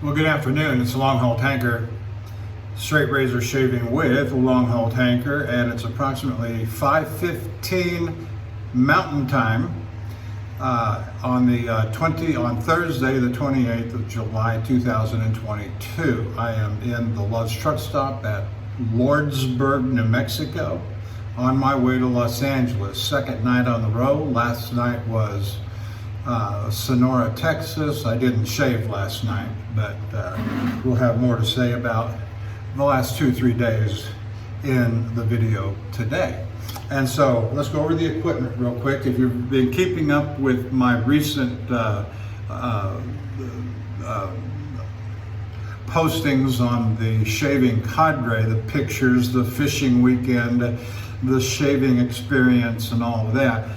Well, good afternoon. It's Longhaultanker straight razor shaving with Longhaultanker, and it's approximately 5:15 Mountain Time on Thursday, the 28th of July, 2022. I am in the Love's Truck Stop at Lordsburg, New Mexico, on my way to Los Angeles. Second night on the road. Last night was Sonora, Texas. I didn't shave last night, but we'll have more to say about the last 2-3 days in the video today. And so let's go over the equipment real quick. If you've been keeping up with my recent postings on the shaving Candre, the pictures, the fishing weekend, the shaving experience and all of that,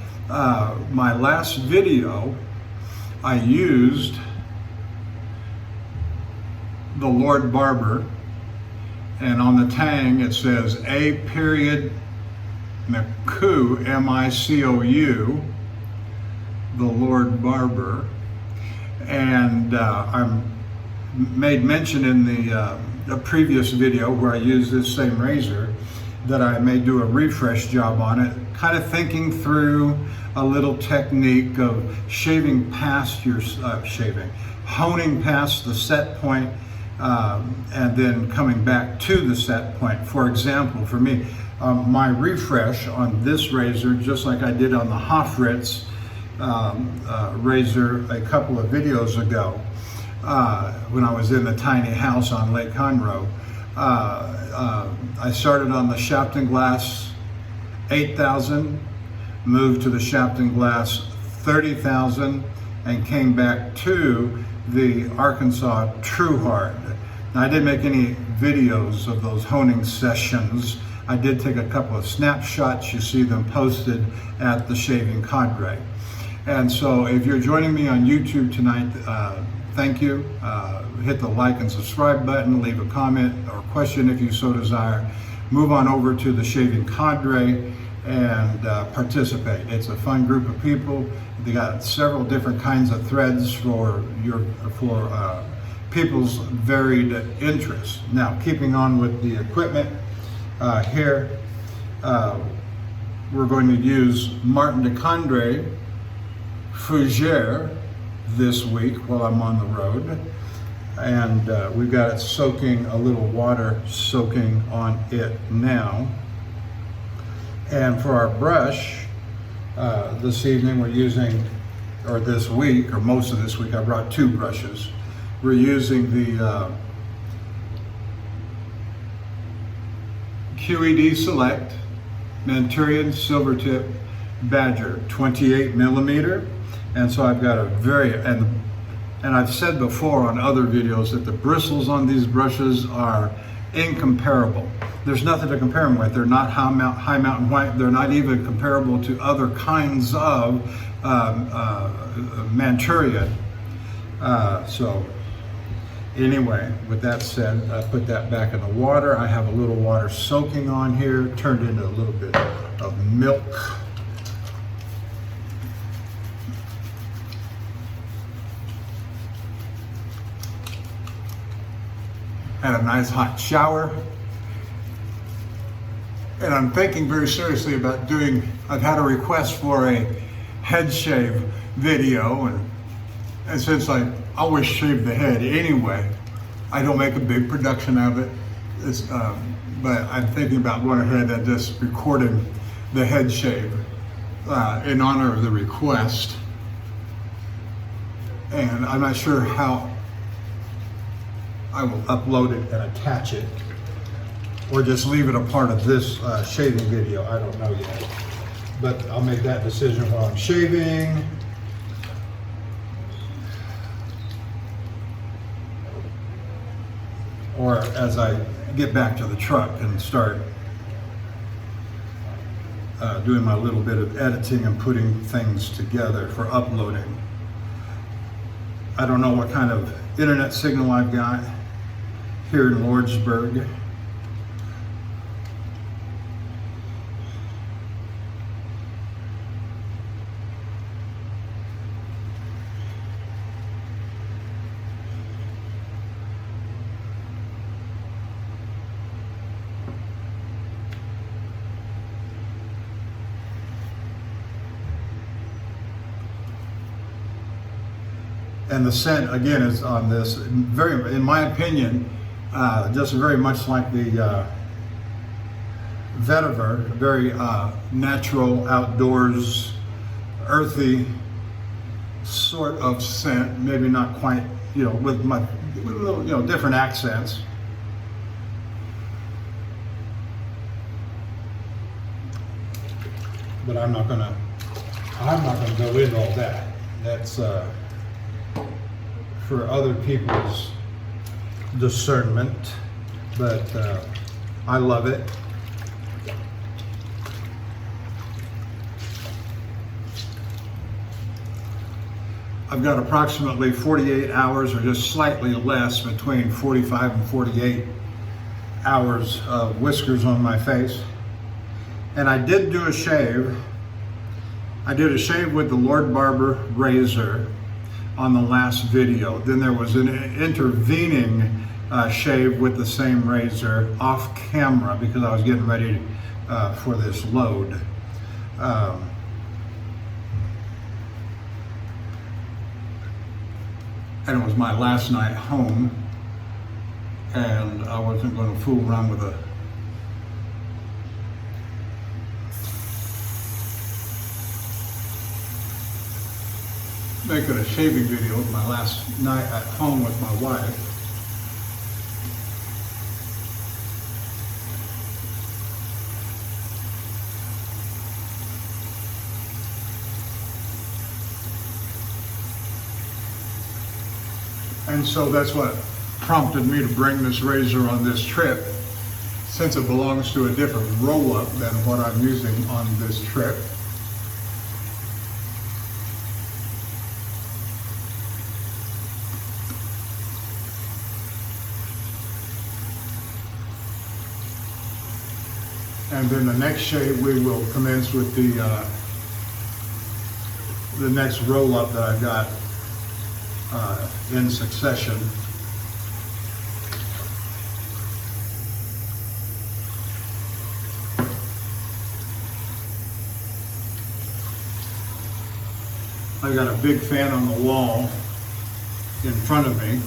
my last video, I used the Lord Barber, and on the tang it says A.Micou, M-I-C-O-U, the Lord Barber, and I made mention in the previous video where I used this same razor that I may do a refresh job on it, kind of thinking through a little technique of shaving past your honing past the set point, and then coming back to the set point. For example, for me, my refresh on this razor, just like I did on the Hofritz razor a couple of videos ago, when I was in the tiny house on Lake Conroe, I started on the Shafton Glass 8,000, moved to the Shafton Glass 30,000, and came back to the Arkansas True Hard. Now, I didn't make any videos of those honing sessions. I did take a couple of snapshots. You see them posted at the Shaving Candre. And so if you're joining me on YouTube tonight, thank you. Hit the like and subscribe button, leave a comment or question if you so desire. Move on over to the Shaving Candre and participate. It's a fun group of people. They got several different kinds of threads for people's varied interests. Now, keeping on with the equipment here, we're going to use Martin de Candre Fougère this week while I'm on the road, and we've got it soaking, a little water soaking on it now. And for our brush, this evening we're using, or this week, or most of this week, I brought 2 brushes. We're using the QED Select Manchurian Silvertip Badger 28 millimeter. And so I've got a and I've said before on other videos that the bristles on these brushes are incomparable. There's nothing to compare them with. They're not high mountain white. They're not even comparable to other kinds of Manchurian. So anyway, with that said, I put that back in the water. I have a little water soaking on here, turned into a little bit of milk. Had a nice hot shower, and I'm thinking very seriously about doing, I've had a request for a head shave video, and since I always shave the head anyway, I don't make a big production of it, but I'm thinking about going ahead and just recording the head shave in honor of the request. And I'm not sure how I will upload it and attach it, or just leave it a part of this shaving video. I don't know yet, but I'll make that decision while I'm shaving. Or as I get back to the truck and start doing my little bit of editing and putting things together for uploading. I don't know what kind of internet signal I've got here in Lordsburg. And the scent, again, is on this, very, in my opinion, just very much like the vetiver, very natural, outdoors, earthy sort of scent. Maybe not quite, with a little, different accents. But I'm not gonna go into all that. That's for other people's discernment. But I love it. I've got approximately 48 hours, or just slightly less, between 45 and 48 hours of whiskers on my face. And I did do a shave. I did a shave with the Lord Barber razor on the last video. Then there was an intervening shave with the same razor off camera because I was getting ready for this load. And it was my last night home, and I wasn't going to fool around with making a shaving video of my last night at home with my wife. And so that's what prompted me to bring this razor on this trip, since it belongs to a different roll-up than what I'm using on this trip. And then the next shave we will commence with the next roll-up that I've got in succession. I've got a big fan on the wall in front of me.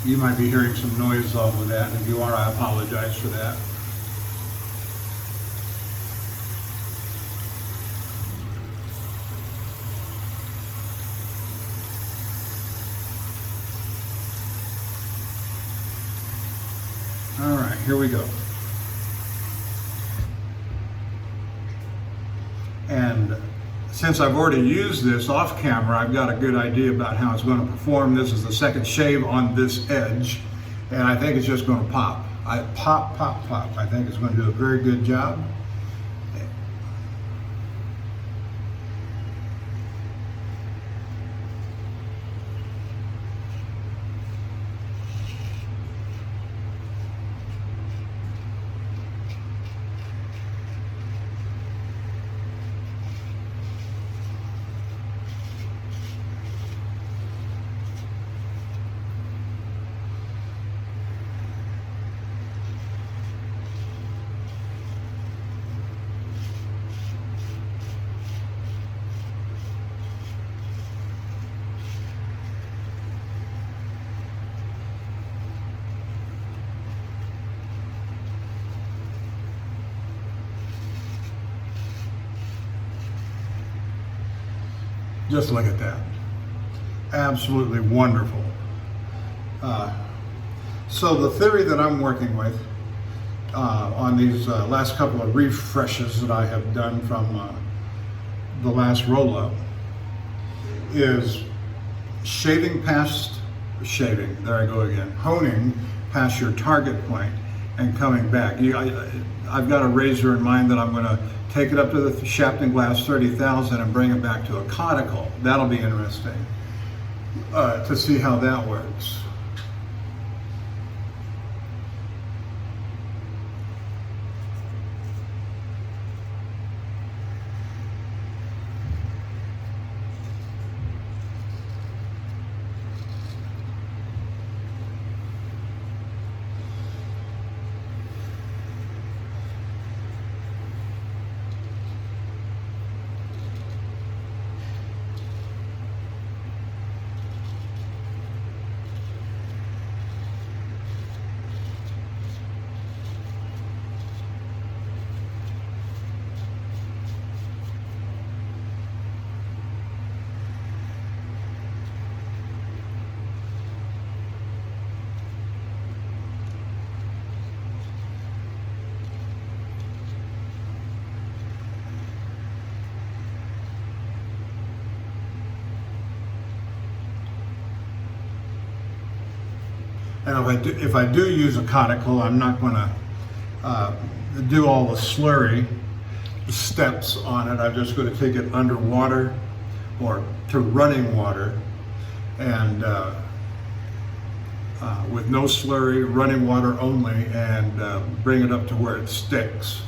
You might be hearing some noise off of that, and if you are, I apologize for that. All right, here we go. And since I've already used this off camera, I've got a good idea about how it's going to perform. This is the second shave on this edge, and I think it's just going to pop. Pop. I think it's going to do a very good job. Just look at that. Absolutely wonderful. So the theory that I'm working with on these last couple of refreshes that I have done from the last roll-up is honing past your target point and coming back. I've got a razor in mind that I'm going to take it up to the Shapton Glass 30,000 and bring it back to a conical. That'll be interesting to see how that works. And if I do use a conical, I'm not going to do all the slurry steps on it. I'm just going to take it underwater or to running water, and with no slurry, running water only, and bring it up to where it sticks.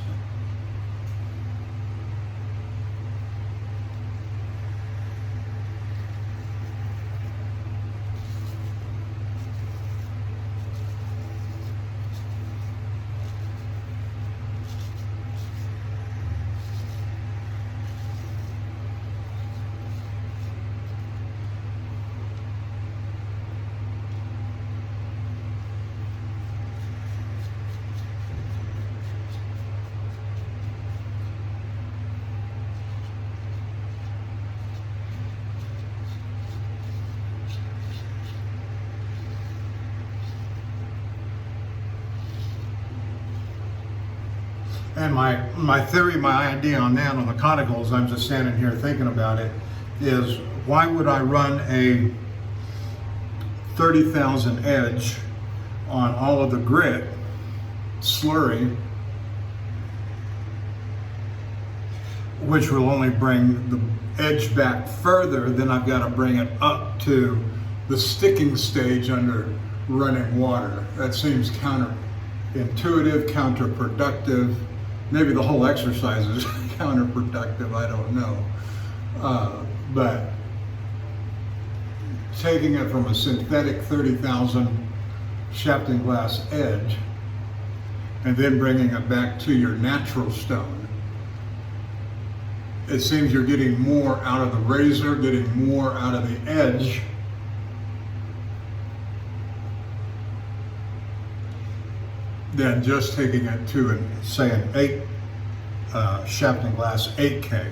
And my theory, my idea on that, on the conicals, I'm just standing here thinking about it, is why would I run a 30,000 edge on all of the grit slurry, which will only bring the edge back further, then I've got to bring it up to the sticking stage under running water. That seems counterintuitive, counterproductive. Maybe the whole exercise is counterproductive, I don't know. But taking it from a synthetic 30,000 shafting glass edge and then bringing it back to your natural stone, it seems you're getting more out of the razor, getting more out of the edge, than just taking it to, say, an 8 shafting glass 8K.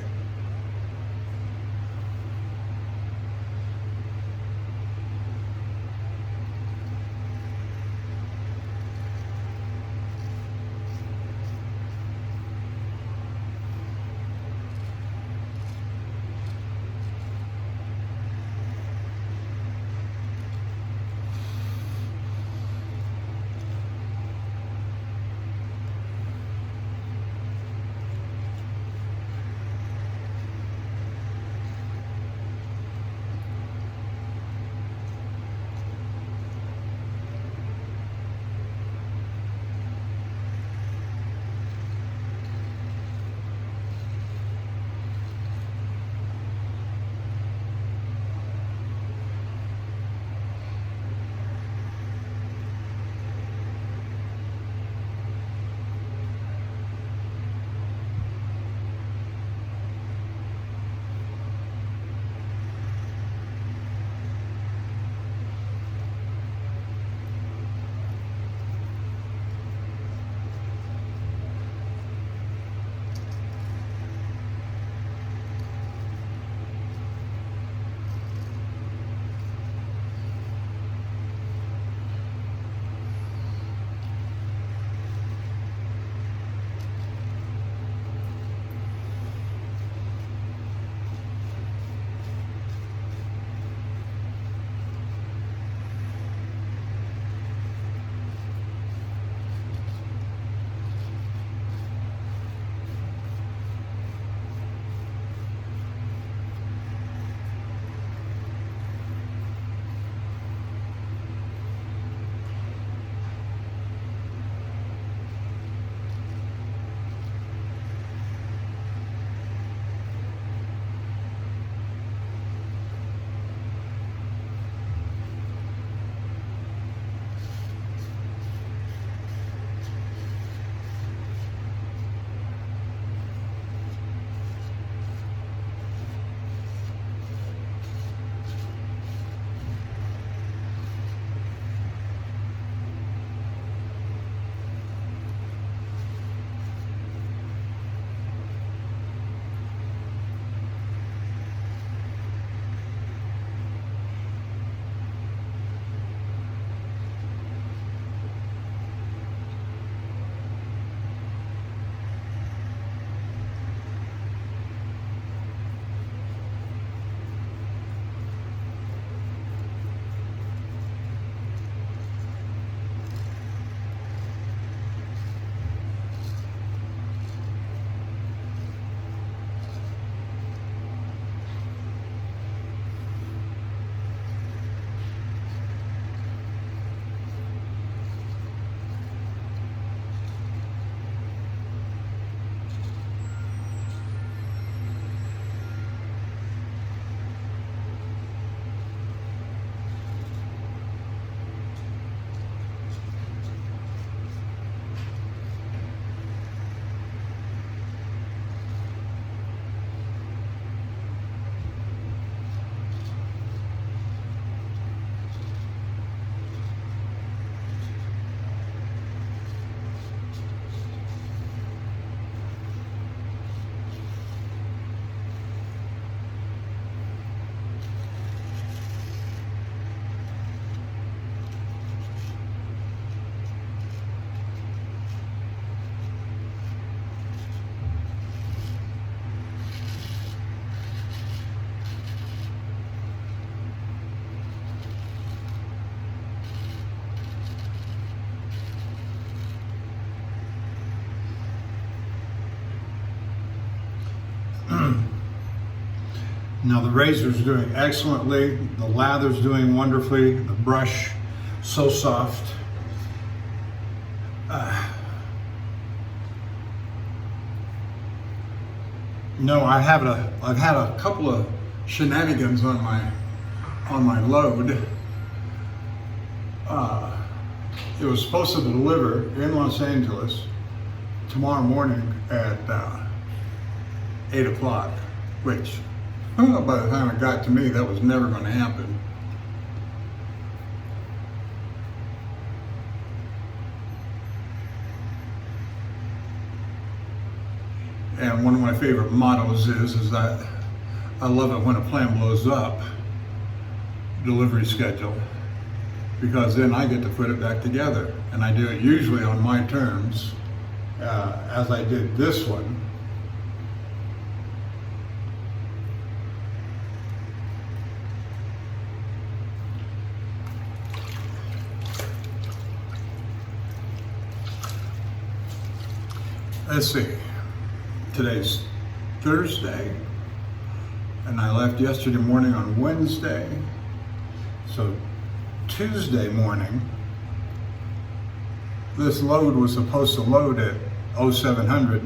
Now the razor's doing excellently, the lather's doing wonderfully, the brush so soft. No, I've had a couple of shenanigans on my load. It was supposed to deliver in Los Angeles tomorrow morning at 8 o'clock, which by the time it got to me, that was never going to happen. And one of my favorite mottos is that I love it when a plan blows up, delivery schedule, because then I get to put it back together. And I do it usually on my terms, as I did this one. Let's see, today's Thursday, and I left yesterday morning on Wednesday. So Tuesday morning, this load was supposed to load at 0700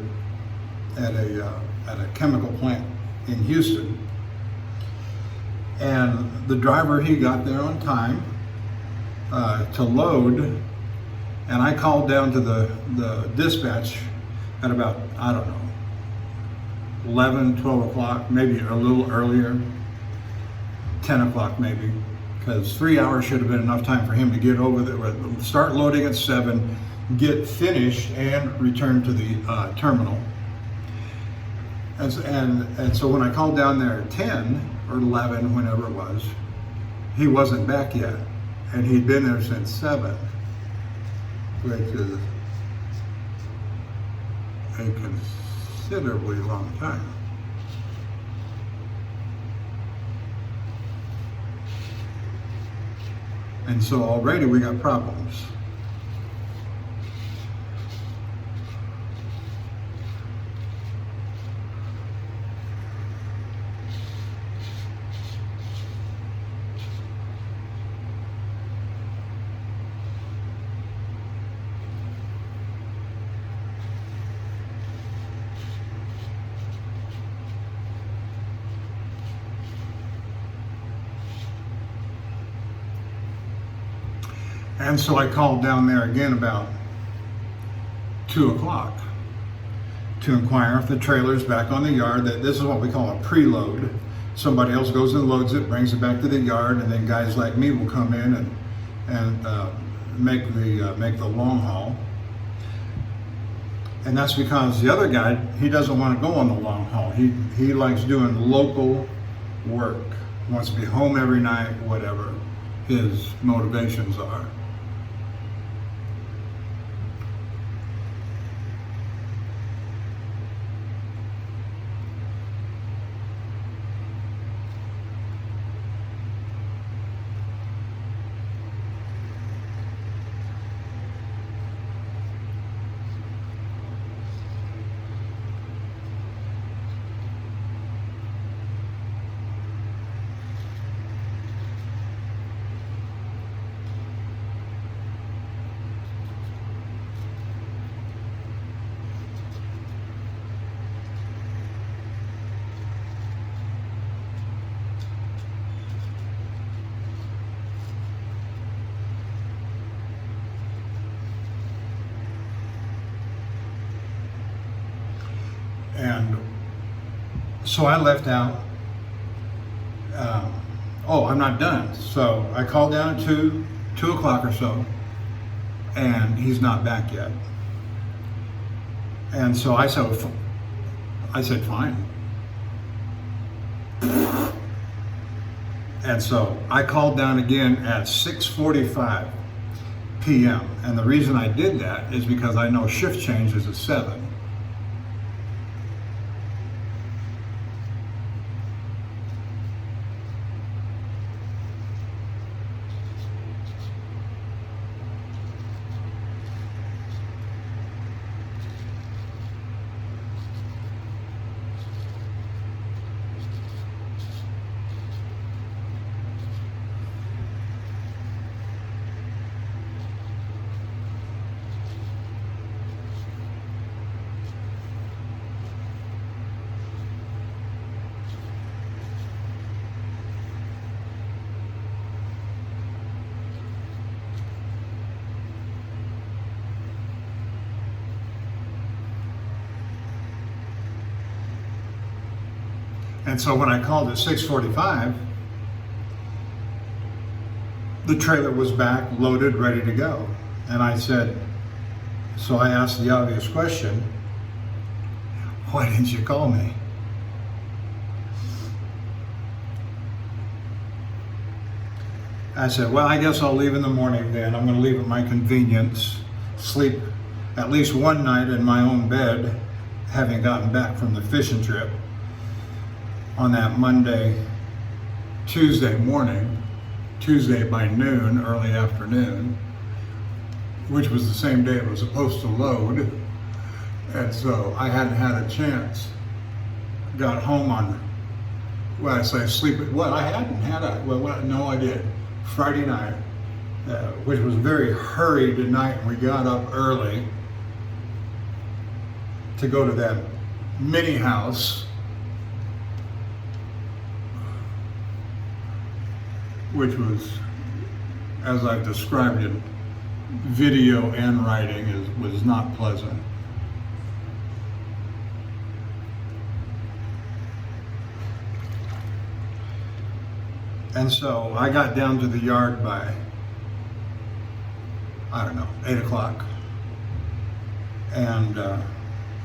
at a chemical plant in Houston. And the driver, he got there on time to load, and I called down to the dispatch at about, I don't know, 11, 12 o'clock, maybe a little earlier, 10 o'clock maybe, because 3 hours should have been enough time for him to get over there, start loading at 7, get finished, and return to the terminal. And so when I called down there at 10 or 11, whenever it was, he wasn't back yet, and he'd been there since 7, which is a considerably long time. And so already we got problems. And so I called down there again about 2 o'clock to inquire if the trailer's back on the yard. That this is what we call a preload. Somebody else goes and loads it, brings it back to the yard, and then guys like me will come in and make the long haul. And that's because the other guy, he doesn't want to go on the long haul. He likes doing local work, wants to be home every night, whatever his motivations are. And so I left out, I'm not done. So I called down at 2 o'clock or so, and he's not back yet. And so I said fine. And so I called down again at 6:45 p.m. And the reason I did that is because I know shift change is at 7. And so when I called at 6:45, the trailer was back, loaded, ready to go. And I said, so I asked the obvious question, why didn't you call me? I said, well, I guess I'll leave in the morning then. I'm going to leave at my convenience, sleep at least one night in my own bed, having gotten back from the fishing trip on that Monday, Tuesday morning, Tuesday by noon, early afternoon, which was the same day it was supposed to load. And so I hadn't had a chance. Got home on, well, I say sleep, well, I hadn't had a, well, no, I did. Friday night, which was very hurried night, and we got up early to go to that mini house, which was, as I've described it, video and writing, was not pleasant. And so I got down to the yard by, I don't know, 8 o'clock. And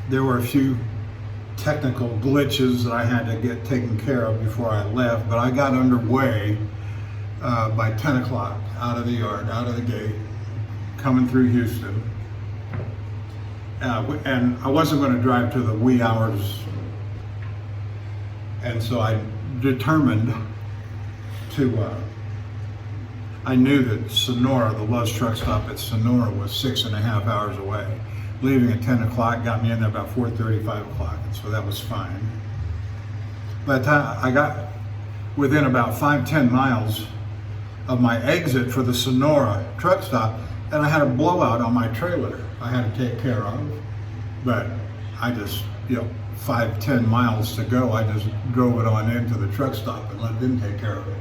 there were a few technical glitches that I had to get taken care of before I left, but I got underway by 10 o'clock, out of the yard, out of the gate, coming through Houston. And I wasn't going to drive to the wee hours. And so I determined to, I knew that Sonora, the Love's truck stop at Sonora, was 6.5 hours away. Leaving at 10 o'clock got me in there about 4:30, 5 o'clock, and so that was fine. By the time I got within about 5-10 miles of my exit for the Sonora truck stop, and I had a blowout on my trailer I had to take care of. But I just, 5-10 miles to go, I just drove it on into the truck stop and let them take care of it.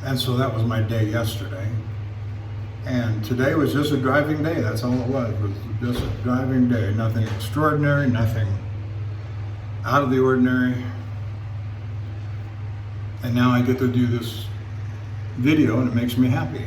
And so that was my day yesterday. And today was just a driving day. That's all it was. It was just a driving day. Nothing extraordinary, nothing out of the ordinary. And now I get to do this video and it makes me happy.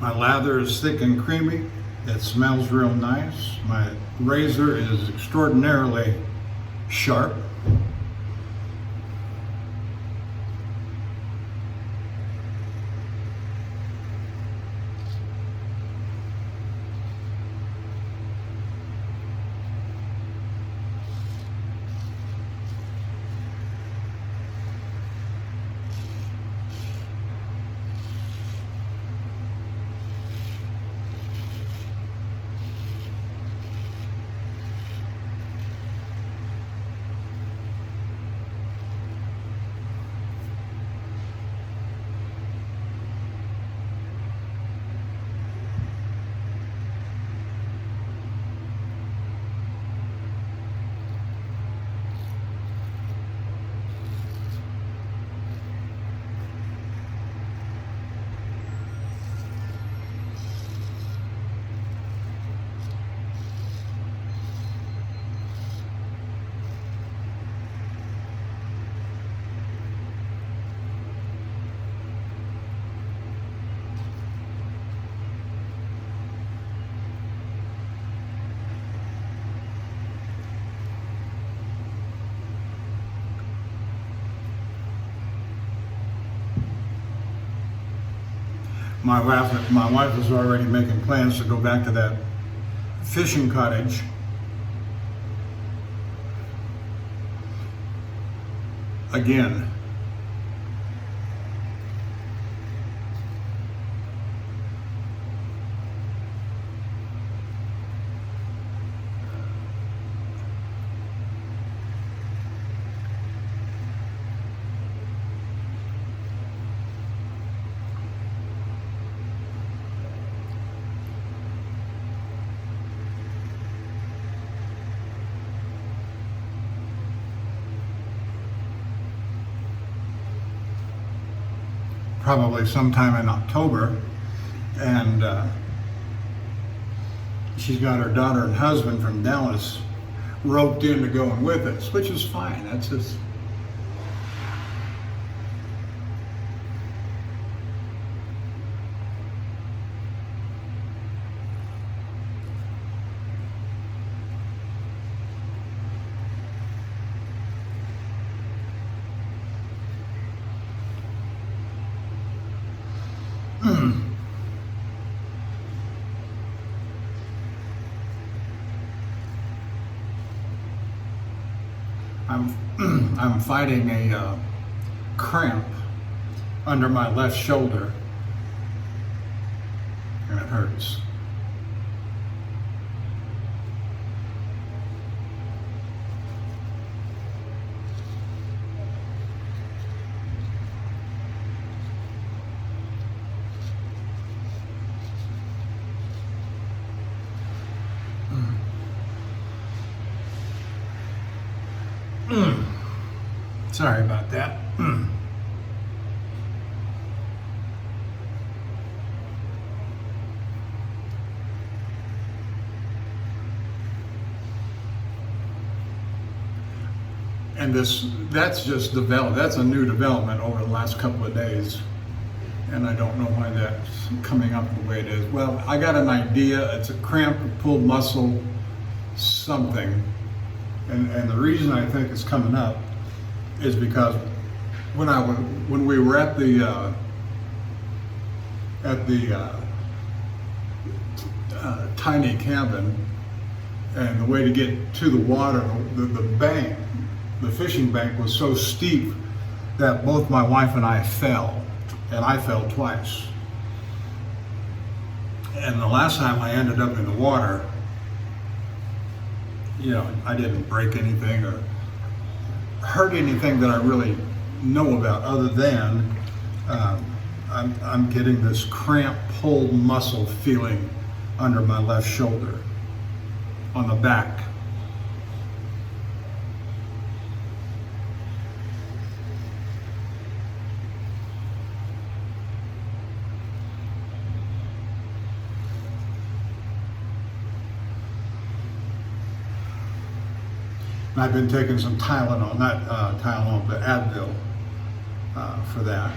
My lather is thick and creamy. It smells real nice. My razor is extraordinarily sharp. My wife is already making plans to go back to that fishing cottage. Again. Probably sometime in October, and she's got her daughter and husband from Dallas roped into going with us, which is fine. That's just I'm fighting a cramp under my left shoulder, and it hurts. Sorry about that. And that's just developed. That's a new development over the last couple of days. And I don't know why that's coming up the way it is. Well, I got an idea. It's a cramp, a pulled muscle, something. And the reason I think it's coming up is because when we were at the tiny cabin, and the way to get to the water, the bank, the fishing bank was so steep that both my wife and I fell, and I fell twice. And the last time I ended up in the water, you know, I didn't break anything or hurt anything that I really know about, other than I'm getting this cramp pulled muscle feeling under my left shoulder on the back. And I've been taking some Tylenol, not Tylenol, but Advil for that.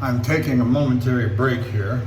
I'm taking a momentary break here.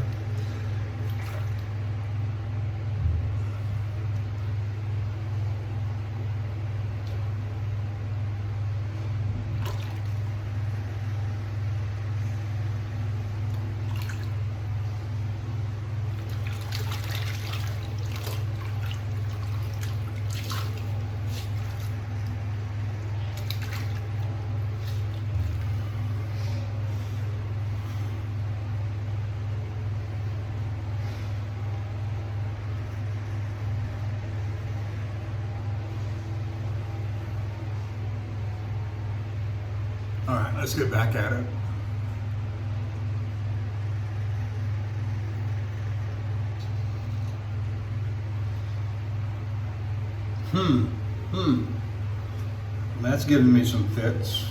All right, let's get back at it. That's giving me some fits.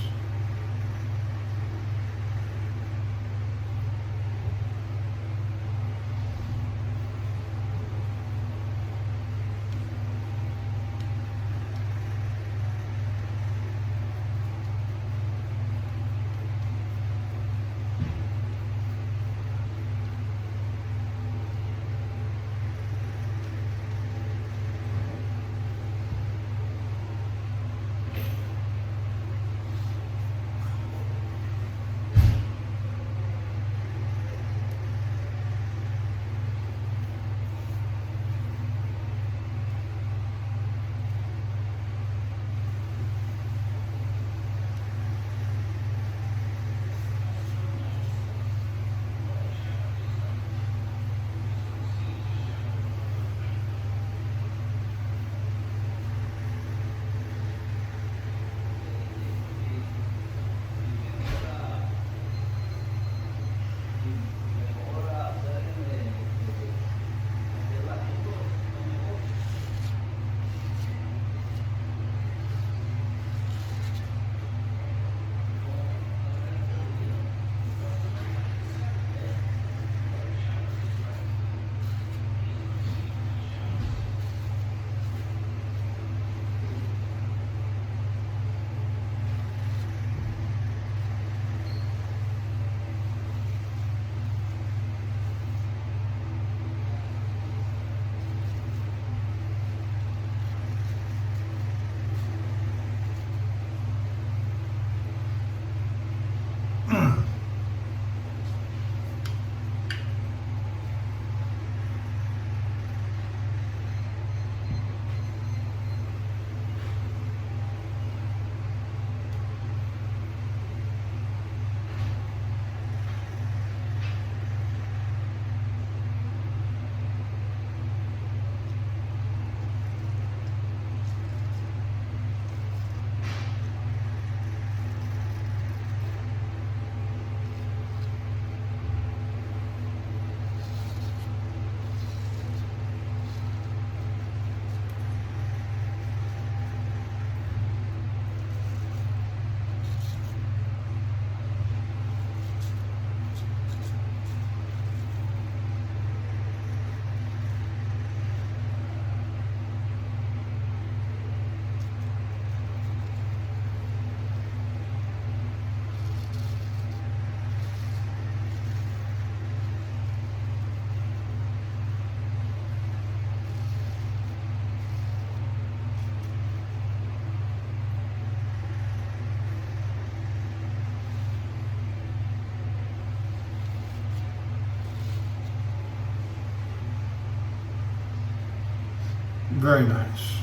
Very nice.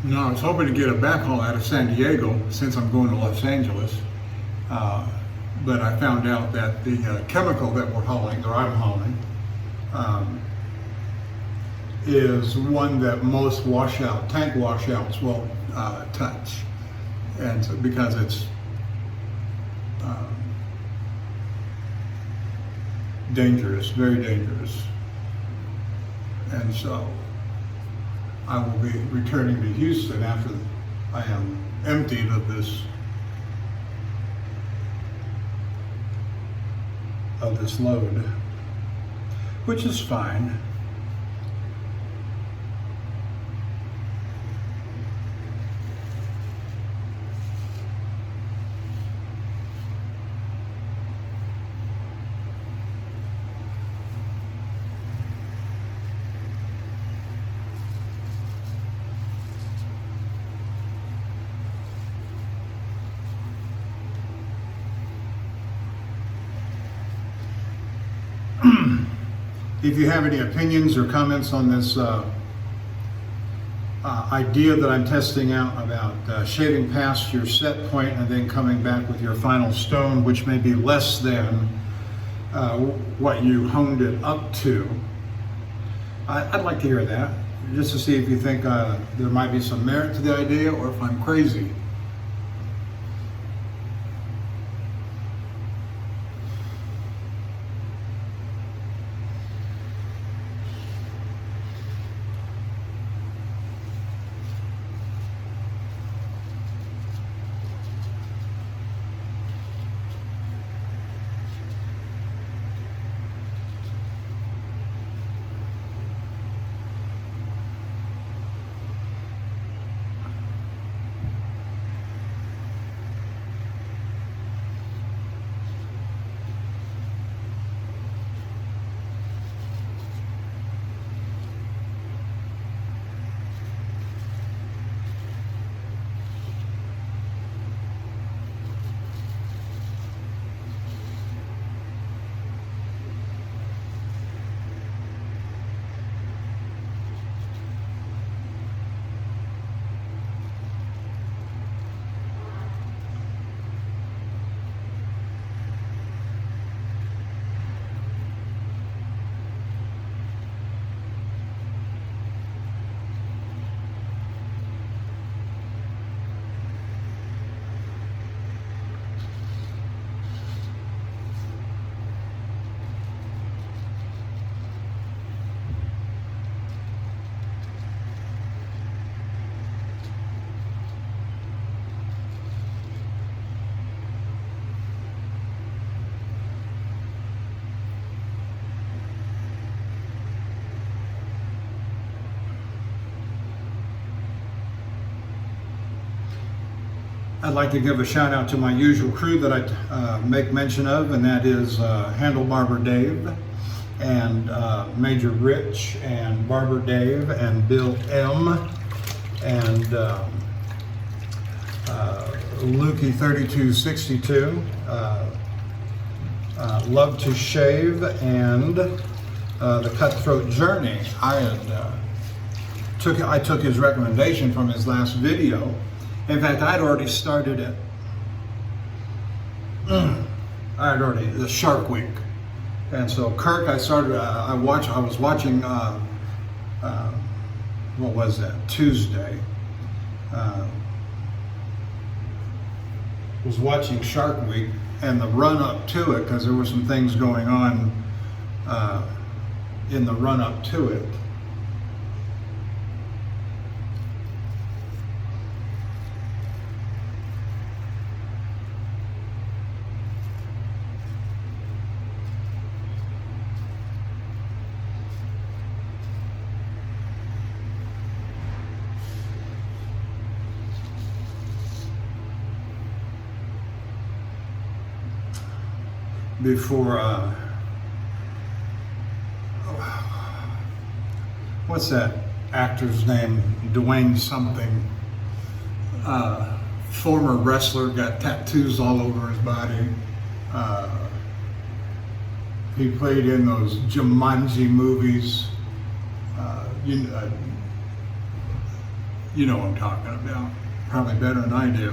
No, I was hoping to get a backhaul out of San Diego since I'm going to Los Angeles. But I found out that the chemical that we're hauling, or I'm hauling, is one that most tank washouts won't touch. And so, because it's dangerous, very dangerous. And so I will be returning to Houston after I am emptied of this load, which is fine. If you have any opinions or comments on this idea that I'm testing out about shaving past your set point and then coming back with your final stone, which may be less than what you honed it up to, I'd like to hear that, just to see if you think there might be some merit to the idea or if I'm crazy. I'd like to give a shout out to my usual crew that I make mention of, and that is Barber Dave, and Major Rich, and Barber Dave, and Bill M, and Lukey 3262, Love to Shave, and the Cutthroat Journey. I took his recommendation from his last video. In fact, I'd already started it. The Shark Week, and so Kirk, I was watching. What was that? Tuesday. Was watching Shark Week and the run up to it, because there were some things going on in the run up to it. Before, what's that actor's name? Dwayne something. Former wrestler, got tattoos all over his body. He played in those Jumanji movies. You know what I'm talking about. Probably better than I do.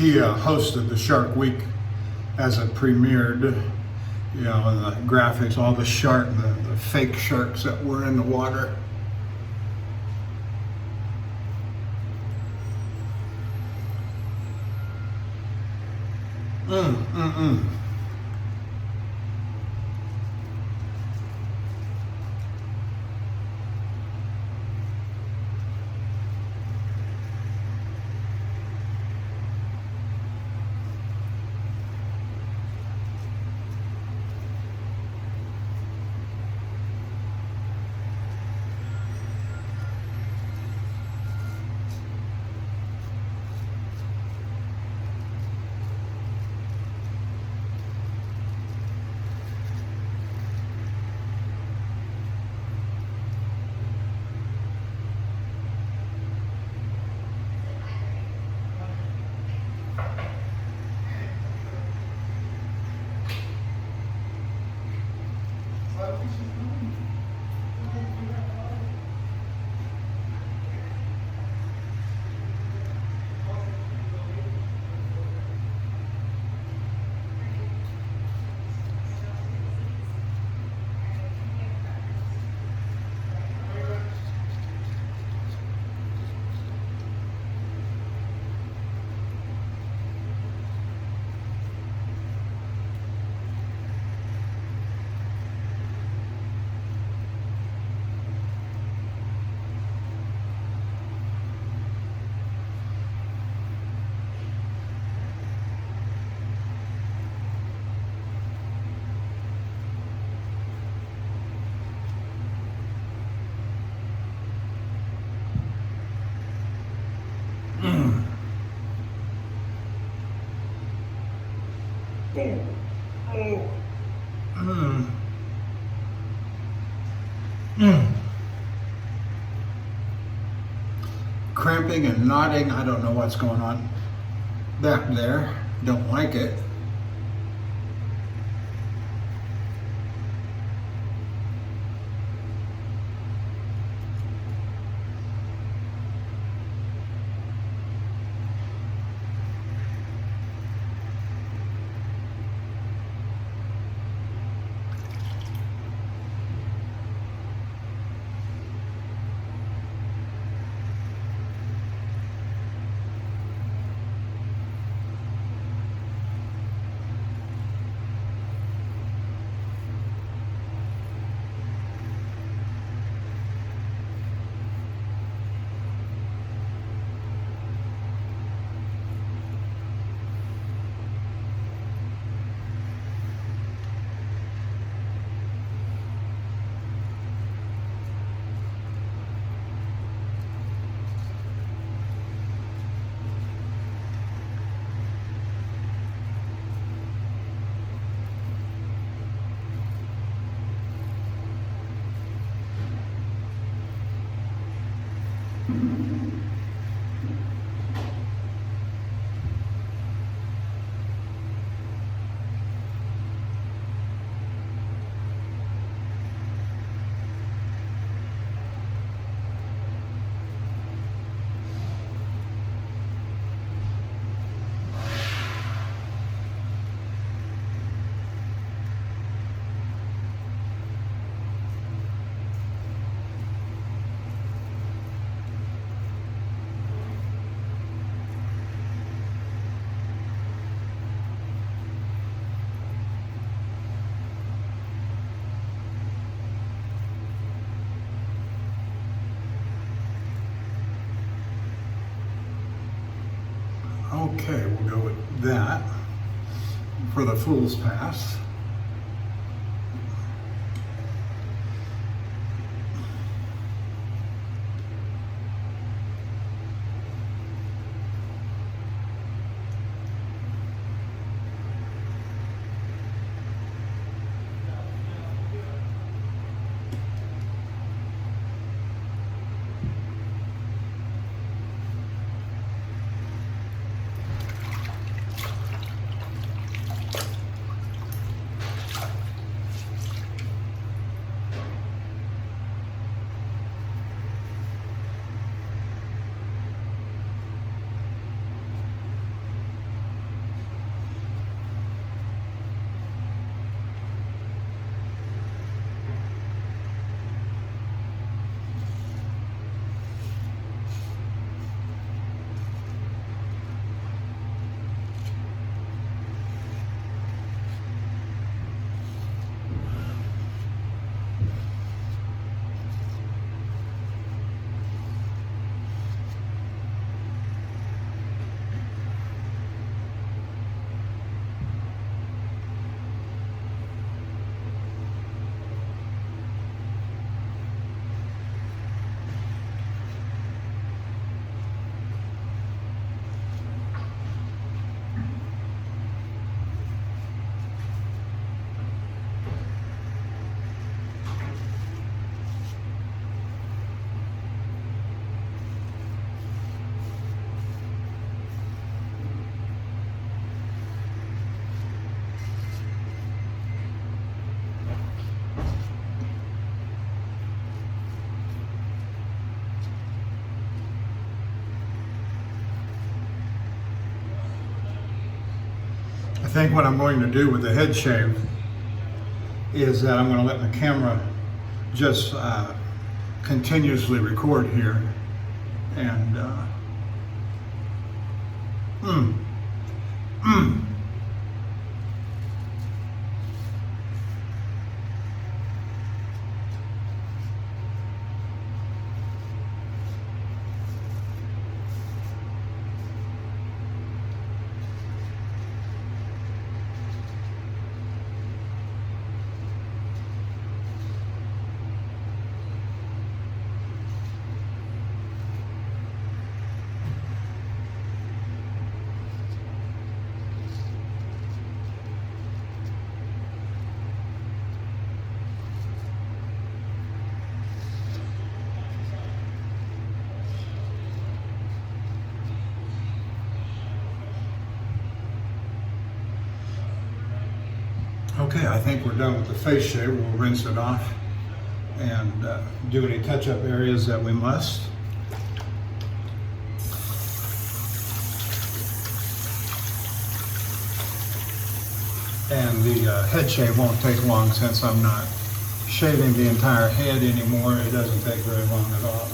He hosted the Shark Week as it premiered, you know, and the graphics, all the the fake sharks that were in the water. Mm. Cramping and knotting. I don't know what's going on back there. Don't like it. Okay, we'll go with that for the Fool's Pass. I think what I'm going to do with the head shave is that I'm going to let the camera just continuously record here, and okay, I think we're done with the face shave. We'll rinse it off and do any touch-up areas that we must. And the head shave won't take long since I'm not shaving the entire head anymore. It doesn't take very long at all.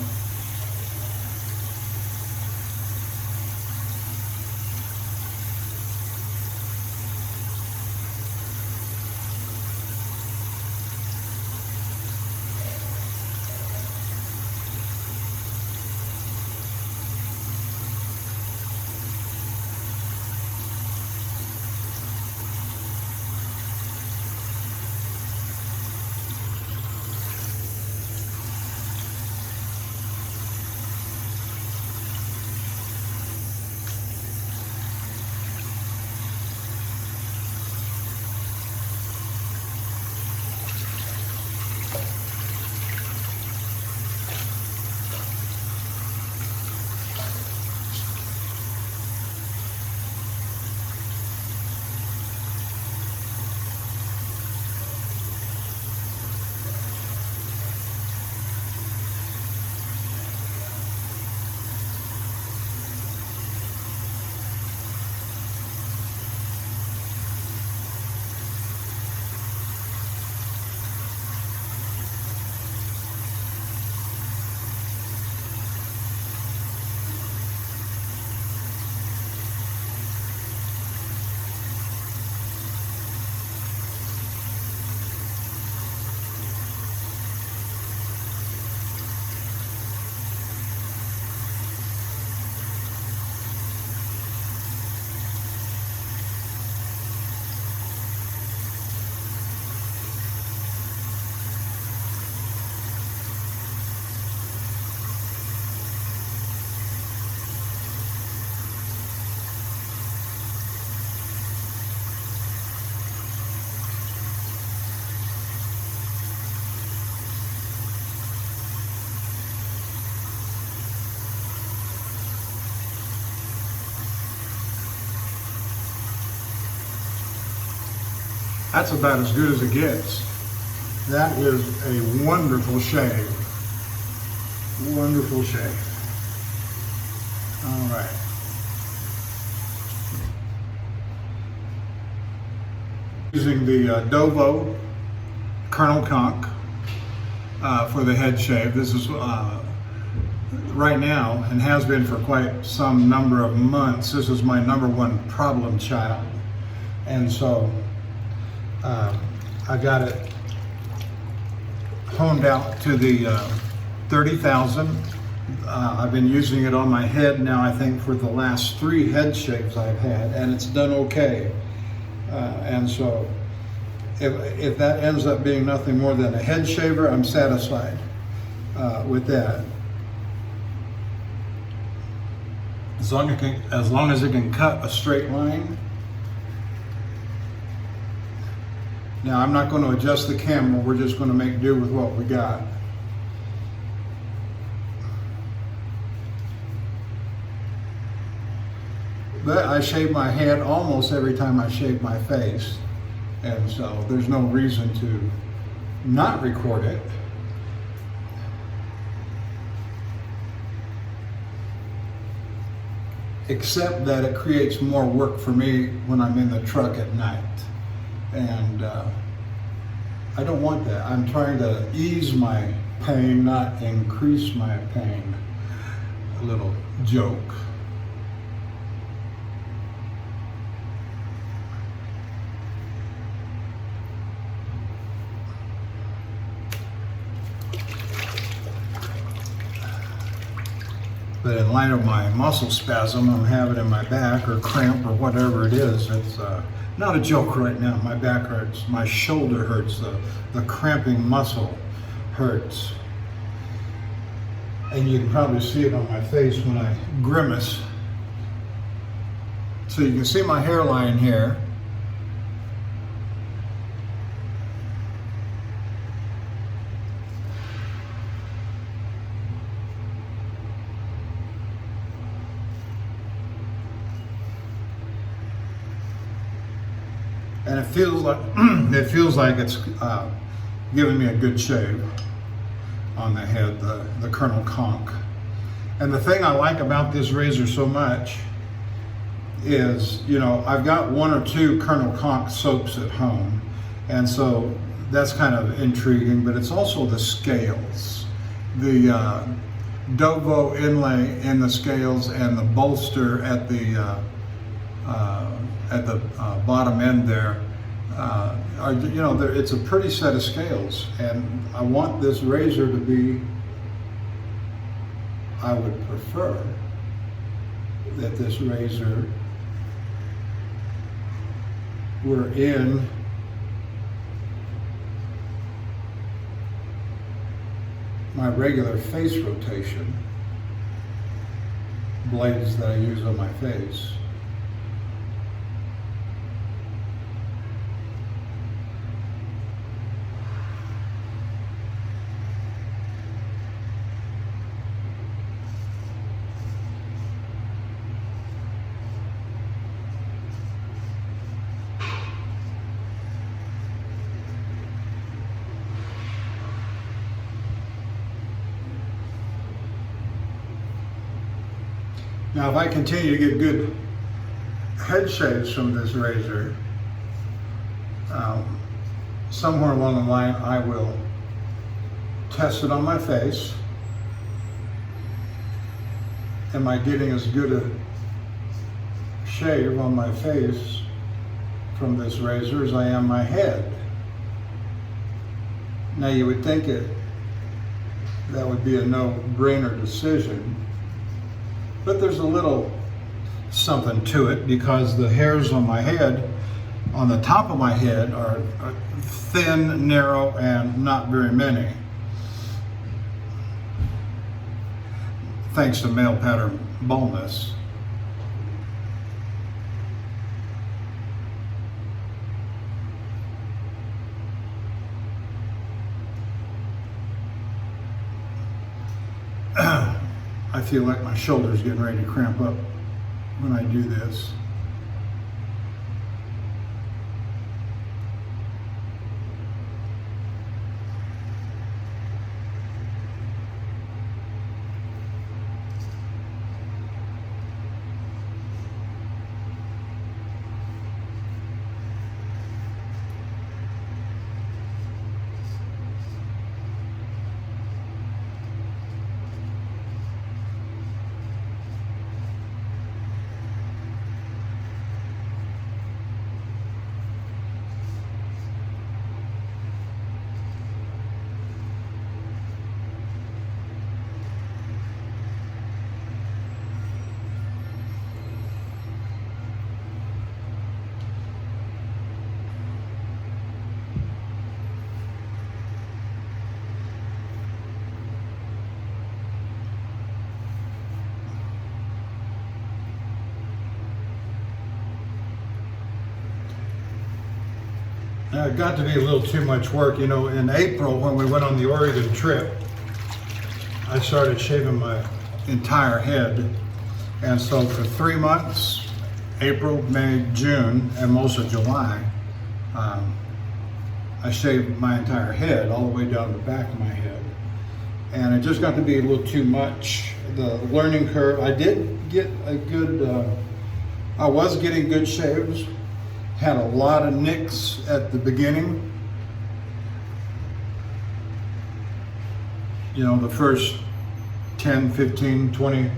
That's about as good as it gets. That is a wonderful shave. Wonderful shave. All right. Using the Dovo Colonel Conk for the head shave. This is right now, and has been for quite some number of months, this is my #1 problem child. And so I got it honed out to the 30,000. I've been using it on my head now, I think, for the last 3 head shaves I've had, and it's done okay. And so if that ends up being nothing more than a head shaver, I'm satisfied with that. As long as it can cut a straight line. Now, I'm not going to adjust the camera, we're just going to make do with what we got. But I shave my head almost every time I shave my face, and so there's no reason to not record it. Except that it creates more work for me when I'm in the truck at night. And I don't want that. I'm trying to ease my pain, not increase my pain. A little joke. But in light of my muscle spasm I'm having in my back, or cramp, or whatever it is, it's not a joke right now. My back hurts, my shoulder hurts, the cramping muscle hurts. And you can probably see it on my face when I grimace. So you can see my hairline here. And it feels like it's giving me a good shave on the head, the Colonel Conk. And the thing I like about this razor so much is, you know, I've got 1 or 2 Colonel Conk soaps at home, and so that's kind of intriguing. But it's also the scales, the Dovo inlay in the scales, and the bolster at the bottom end there. You know, it's a pretty set of scales, and I want this razor to be, I would prefer that this razor were in my regular face rotation blades that I use on my face. Now, if I continue to get good head shaves from this razor, somewhere along the line I will test it on my face. Am I getting as good a shave on my face from this razor as I am my head? Now, you would think that would be a no-brainer decision. But there's a little something to it, because the hairs on my head, on the top of my head, are thin, narrow, and not very many. Thanks to male pattern baldness. I feel like my shoulder's getting ready to cramp up when I do this. It got to be a little too much work. You know, in April when we went on the Oregon trip, I started shaving my entire head. And so for 3 months, April, May, June, and most of July, I shaved my entire head all the way down the back of my head. And it just got to be a little too much. The learning curve, I did get a good, I was getting good shaves. Had a lot of nicks at the beginning. You know, the first 10, 15, 20.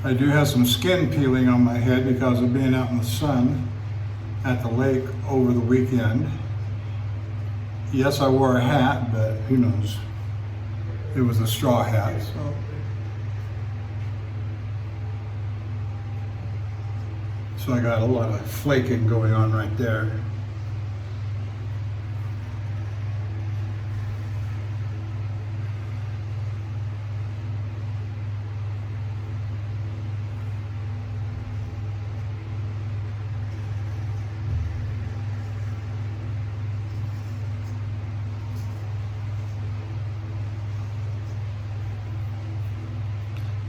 I do have some skin peeling on my head because of being out in the sun at the lake over the weekend. Yes, I wore a hat, but who knows? It was a straw hat. So I got a lot of flaking going on right there.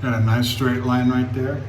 Got a nice straight line right there.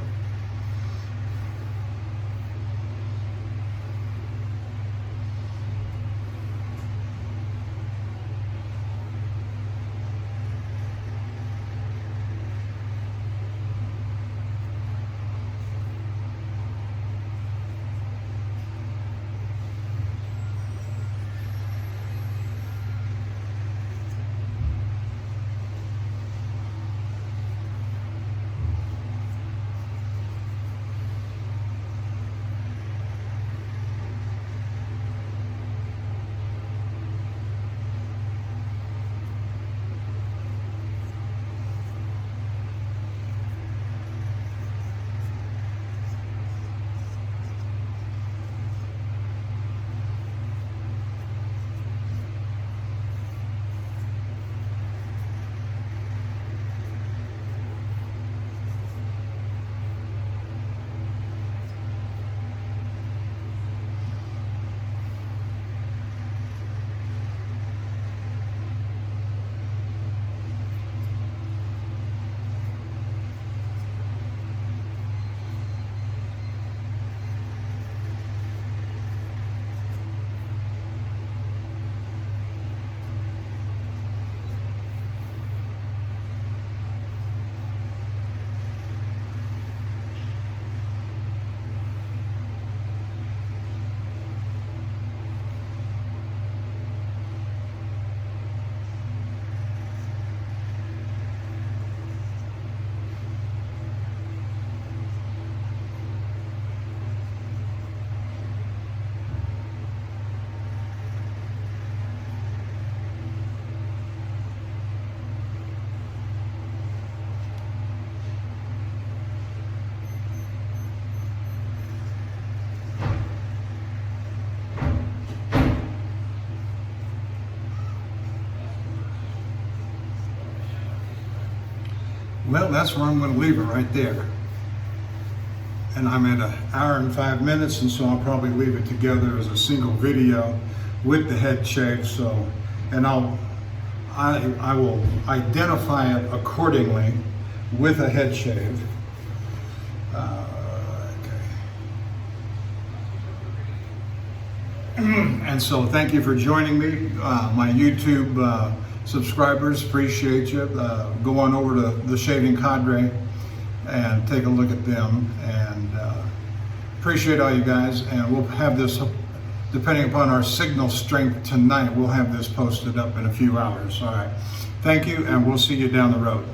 Well, that's where I'm going to leave it right there. And I'm at 1 hour and 5 minutes, and so I'll probably leave it together as a single video with the head shave. So, and I will identify it accordingly with a head shave. And so thank you for joining me, my YouTube subscribers, appreciate you. Go on over to the Shaving Candre and take a look at them, and Appreciate all you guys, and we'll have this, depending upon our signal strength tonight, we'll have this posted up in a few hours. All right. Thank you, and we'll see you down the road.